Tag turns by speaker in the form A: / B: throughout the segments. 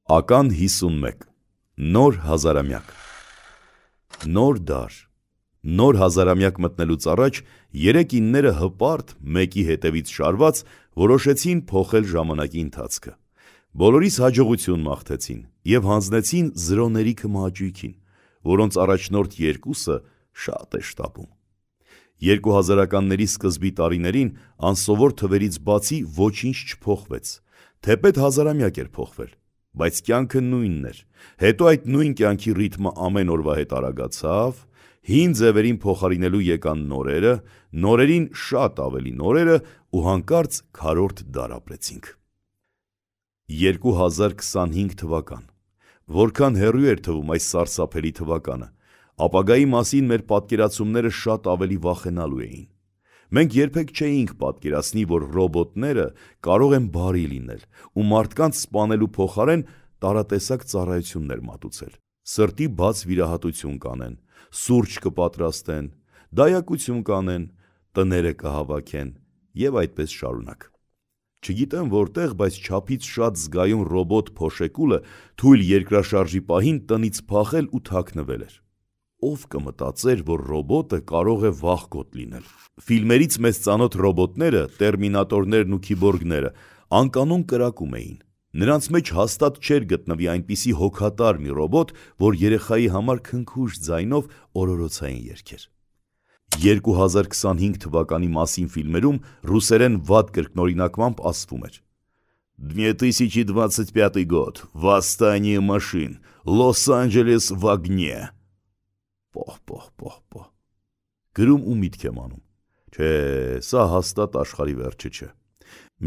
A: Ական 51 Նոր հազարամյակ Նոր դար Նոր հազարամյակ մտնելուց առաջ երեք ինները հպարտ մեկի հետևից շարված որոշեցին փոխել ժամանակի ընթացքը։ Բոլորիս հաջողություն մաղթեցին և հանձնեցին զրոների քմահաճույքին, որոնց առաջնորդ երկուսը շատ է շտապում։ 2000-ականների սկզբի տարիներին անսովոր թվերից բացի ոչինչ չփոխվեց, թեպետ հազարամյակ էր փոխվել, բայց կյանքը նույնն էր, հետո այդ նույն կյանքի ռիթմը ամեն օրվա հետ արագացավ, հին ձևերին փոխարինելու եկան նորերը, նորերին շատ ավելի նորերը ու հանկարծ քառորդ դար ապրեցինք։ 2025 թվական, որքան հեռու էր թվում այս սարսափելի թվականը, ապագայի մասին մեր պատկերացումները շատ ավելի վախենալու էին։ Մենք երբեք չէինք պատկերացնի, որ ռոբոտները կարող են բարի լինել ու մարդկանց սպանելու փոխարեն տարատեսակ ծառայություններ մատուցել, սրտի բաց վիրահատություն կանեն, սուրճ կպատրաստեն, դայակություն կանեն, տները կհավաքեն և այդպես շարունակ։ Չգիտեմ որտեղ, բայց չափից շատ զգայուն ռոբոտ փոշեկուլը թույլ երկրաշարժի պահին տնից փախել ու թաքնվել էր։ Ով կմտածեր, որ ռոբոտը կարող է վախկոտ լինել։ Ֆիլմերից մեզ ծանոթ ռոբոտները, տերմինատորներն ու քիբորգները անկանոն կրակում էին։ Նրանց մեջ հաստատ չէր գտնվի այնպիսի հոգատար մի ռոբոտ, որ երեխայի համար քնքուշ ձայնով օրորոցային երգեր։ 2025 թվականի մասին ֆիլմերում ռուսերեն վատ կրկնօրինակմամբ ասվում էր. 2025 год. Восстание машин. Լոս-Անջելես в огне. Պոհ։ Գրում ու միտք եմ անում։ Չէ, սա հաստատ աշխարհի վերջը չէ։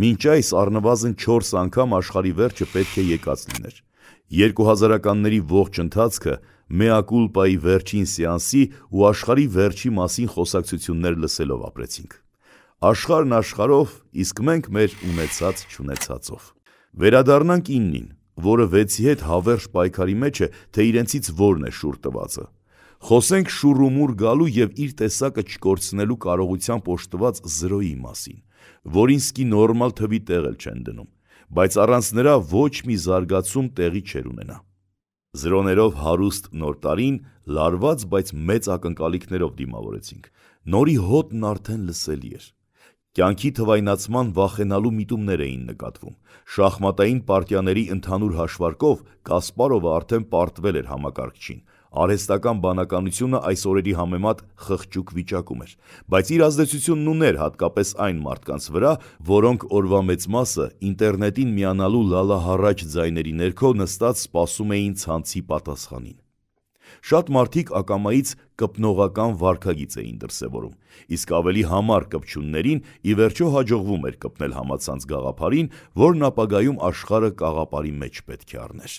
A: Մինչ այս առնվազն 4 անգամ աշխարհի վերջը պետք է եկած լիներ։ 2000-ականների ողջ ընթացքը Mea Culpa-ի վերջին սեանսի ու աշխարհի վերջի մասին խոսակցություններ լսելով ապրեցինք։ Աշխարհն աշխարհով, իսկ մենք մեր ունեցած-չունեցածով։ Վերադառնանք 9-ին, որը 6-ի հետ հավերժ պայքարի մեջ է, թե իրենցից որն է շուռ տվածը։ Խոսենք շուռումուռ գալու և իր տեսակը չկորցնելու կարողությամբ օժտված զրոյի մասին, որին սկի նորմալ թվի տեղ էլ չեն դնում, բայց առանց նրա ոչ մի զարգացում տեղի չէր ունենա։ Զրոներով հարուստ նոր տարին լարված, բայց մեծ ակնկալիքներով դիմավորեցինք։ Նորի հոտն արդեն լսելի էր։ Կյանքի թվայնացման վախենալու միտումներ էին նկատվում։ Շախմատային պարտիաների ընդհանուր հաշվարկով Կասպարովը արդեն պարտվել էր համակարգչին։ Արհեստական բանականությունը այս օրերի համեմատ խղճուկ վիճակում էր, բայց իր ազդեցությունն ուներ հատկապես այն մարդկանց վրա, որոնք օրվա մեծ մասը ինտերնետին միանալու լալահառաջ ձայների ներքո նստած սպասում էին ցանցի պատասխանին։ Շատ մարդիկ ակամայից կպնողական վարքագիծ էին դրսևորում, իսկ ավելի համառ կպչուններին ի վերջո հաջողվում էր կպնել համացանց գաղափարին, որն ապագայում աշխարհը կաղապարի մեջ պետք է առներ։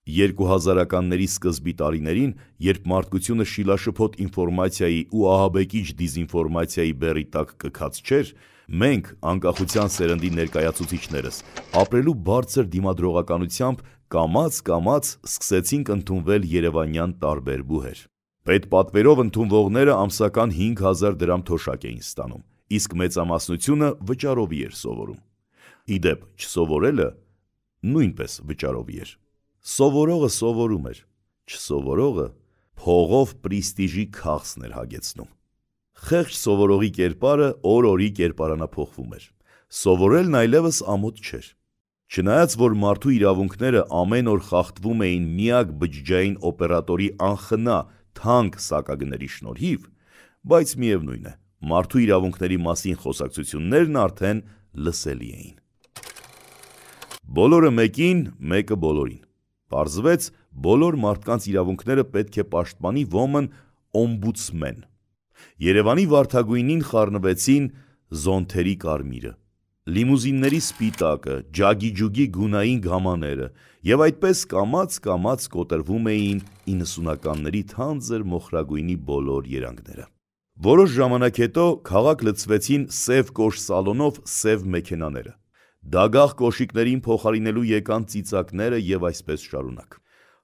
A: 2000-ականների սկզբի տարիներին, երբ մարդկությունը շիլաշփոթ ինֆորմացիայի ու ահաբեկիչ դիզինֆորմացիայի բեռի տակ կքած չէր, մենք, անկախության սերնդի ներկայացուցիչներս, ապրելու բարձր դիմադրողականությամբ կամաց սկսեցինք ընդունվել երևանյան տարբեր բուհեր։ Պետպատվերով ընդունվողները ամսական 5000 դրամ թոշակ էին ստանում, իսկ մեծամասնությունը վճարովի էր սովորում։ Ի դեպ, չսովորելը նույնպես վճարովի էր։ Սովորողը սովորում էր, չսովորողը փողով պրեստիժի քաղցն էր հագեցնում։ Խեղճ սովորողի կերպարը օր-օրի կերպարանափոխվում էր։ Սովորելն այլևս ամոթ չէր։ Չնայած որ մարդու իրավունքները ամեն օր խախտվում էին միակ բջջային օպերատորի անխնա թանկ սակագների շնորհիվ, բայց միևնույն է, մարդու իրավունքների մասին խոսակցություններն արդեն լսելի էին։ Բոլորը մեկին, մեկը բոլորին։ Պարզվեց, բոլոր մարդկանց իրավունքները պետք է պաշտպանի ոմն օմբուդսմեն։ Երևանի վարդագույնին խառնվեցին զոնթերի կարմիրը, լիմուզինների սպիտակը, ջագի-ջուգի գունային գամաները և այդպես կամաց կոտրվում էին 90-ականների թանձր մոխրագույնի բոլոր երանգները։ Որոշ ժամանակ հետո քաղաք լցվեցին սև կոշ սալոնով սև մեքենաները։ Դագաղ կոշիկներին փոխարինելու եկան ծիծակները և այսպես շարունակ։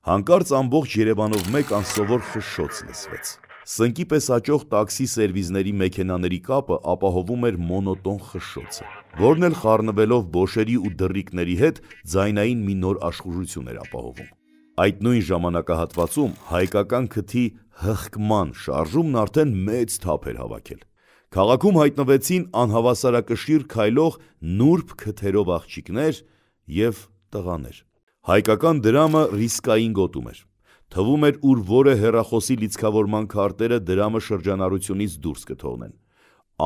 A: Հանկարծ ամբողջ Երևանով մեկ անսովոր խշշոց լսվեց։ Սնկի պես աճող տաքսի սերվիզների մեքենաների կապը ապահովում էր մոնոտոն խշշոցը։ որն էլ խառնվելով բոշերի ու դռիկների հետ ձայնային մի նոր աշխուժություն էր ապահովում։ Այդ նույն ժամանակահատվածում հայկական քթի հղկման շարժումն արդեն մեծ թափ էր հավաքել։ Քաղաքում հայտնվեցին անհավասարակշիռ քայլող նուրբ քթերով աղջիկներ և տղաներ։ Հայկական դրամը ռիսկային գոտում էր։ Թվում էր, ուր որը հեռախոսի լիցքավորման քարտերը դրամը շրջանառությունից դուրս կթողնեն։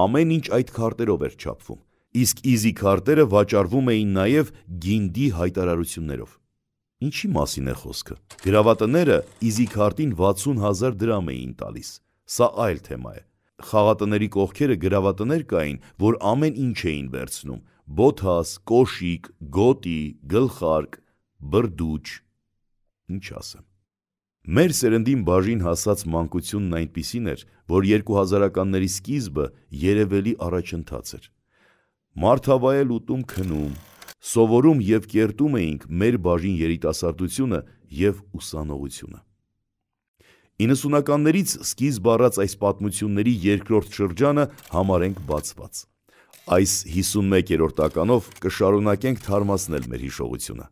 A: Ամեն ինչ այդ քարտերով էր չափվում, իսկ իզի քարտերը վաճառվում էին նաև գինդի հայտարարություններով։ Ինչի մասին է խոսքը։ Գրավատները իզի քարտին 60,000 դրամ էին տալիս։ Սա այլ թեմա է։ Խաղատների կողքերը գրավատներ կային, որ ամեն ինչ էին վերցնում՝ բոթաս, կոշիկ, գոտի, գլխարկ, բրդուճ։ Ինչ ասեմ։ Մեր սերնդին բաժին հասած մանկությունն այնպիսին էր, որ 2000-ականների սկիզբը երևելի առաջընթաց էր։ Մարդավայել ուտում քնում, սովորում և կերտում էինք մեր բաժին երիտասարդությունը և ուսանողությունը։ 90-ականներից սկիզբ առած այս պատմությունների երկրորդ շրջանը համարենք բացված։ Այս 51-րդ ականով կշարունակենք թարմացնել մեր հիշողությունը,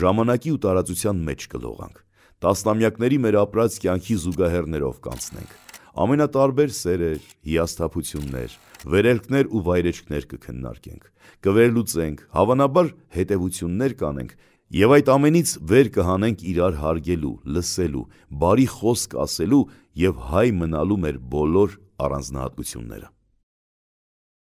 A: ժամանակի ու տարածության մեջ կլողանք, տասնամյակների մեր ապրած կյանքի զուգահեռներով կանցնենք, ամենատարբեր սերեր, հիասթափություններ, վերելքներ ու վայրեջքներ կքննարկենք, կվերլուծենք, հավանաբար հետևություններ կանենք և այդ ամենից վեր կհանենք իրար հարգելու, լսելու, բարի խոսք ասելու և հայ մնալու մեր բոլոր առանձնահատկությունները։